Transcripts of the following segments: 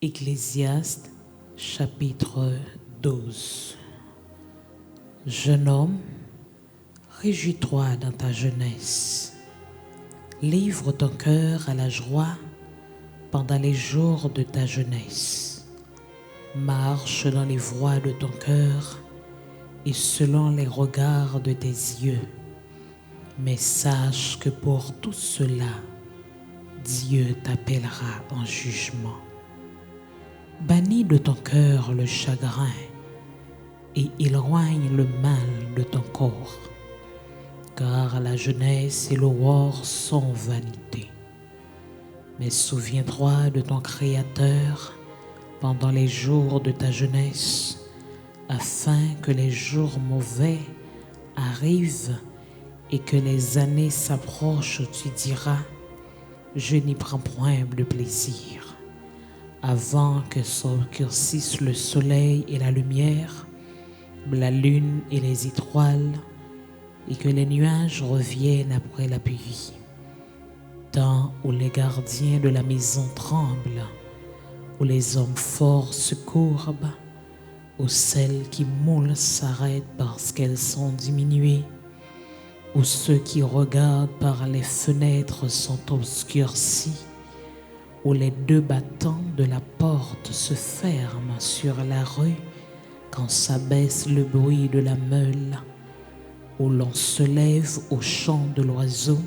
Ecclésiaste chapitre 12. Jeune homme, réjouis-toi dans ta jeunesse. Livre ton cœur à la joie pendant les jours de ta jeunesse. Marche dans les voies de ton cœur et selon les regards de tes yeux. Mais sache que pour tout cela, Dieu t'appellera en jugement. Bannis de ton cœur le chagrin et éloigne le mal de ton corps, car la jeunesse et l'aurore sont vanité. Mais souviens-toi de ton Créateur pendant les jours de ta jeunesse, afin que les jours mauvais arrivent et que les années s'approchent où tu diras « Je n'y prends point de plaisir ». Avant que s'obscurcissent le soleil et la lumière, la lune et les étoiles, et que les nuages reviennent après la pluie. Temps où les gardiens de la maison tremblent, où les hommes forts se courbent, où celles qui moulent s'arrêtent parce qu'elles sont diminuées, où ceux qui regardent par les fenêtres sont obscurcis, où les deux battants de la porte se ferment sur la rue quand s'abaisse le bruit de la meule, où l'on se lève au chant de l'oiseau,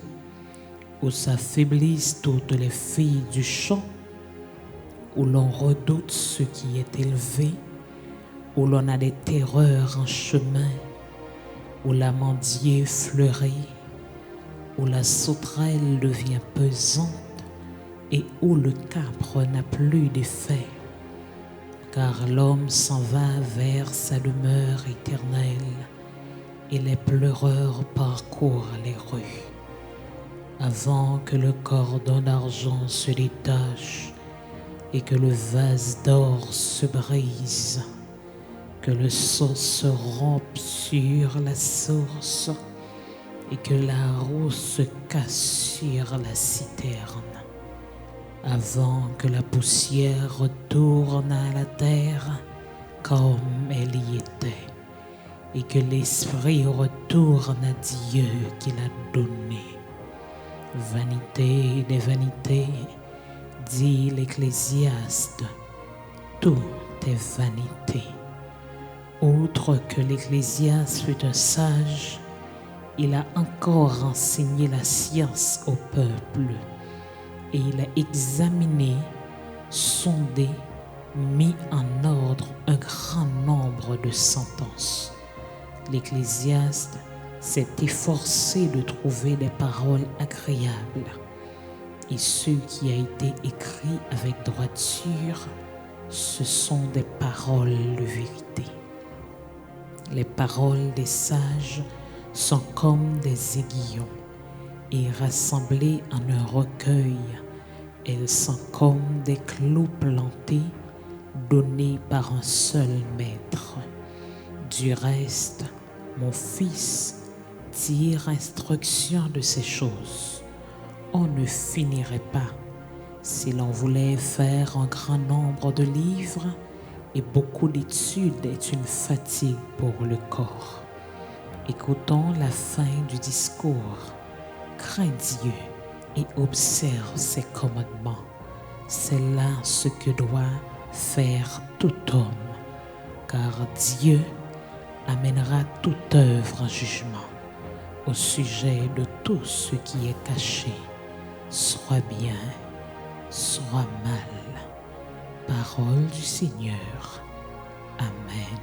où s'affaiblissent toutes les filles du champ, où l'on redoute ce qui est élevé, où l'on a des terreurs en chemin, où l'amandier fleurit, où la sauterelle devient pesante, et où le capre n'a plus d'effet, car l'homme s'en va vers sa demeure éternelle, et les pleureurs parcourent les rues. Avant que le cordon d'argent se détache, et que le vase d'or se brise, que le seau se rompe sur la source, et que la roue se casse sur la citerne. Avant que la poussière retourne à la terre comme elle y était, et que l'esprit retourne à Dieu qui l'a donné. Vanité des vanités, dit l'Ecclésiaste, tout est vanité. Outre que l'Ecclésiaste fut un sage, il a encore enseigné la science au peuple. Et il a examiné, sondé, mis en ordre un grand nombre de sentences. L'Ecclésiaste s'est efforcé de trouver des paroles agréables, et ce qui a été écrit avec droiture, ce sont des paroles de vérité. Les paroles des sages sont comme des aiguillons, et rassemblées en un recueil, elles sont comme des clous plantés, donnés par un seul maître. Du reste, mon fils, tire instruction de ces choses. On ne finirait pas si l'on voulait faire un grand nombre de livres, et beaucoup d'études est une fatigue pour le corps. Écoutons la fin du discours. Crains Dieu et observe ses commandements. C'est là ce que doit faire tout homme, car Dieu amènera toute œuvre en jugement au sujet de tout ce qui est caché, soit bien, soit mal. Parole du Seigneur. Amen.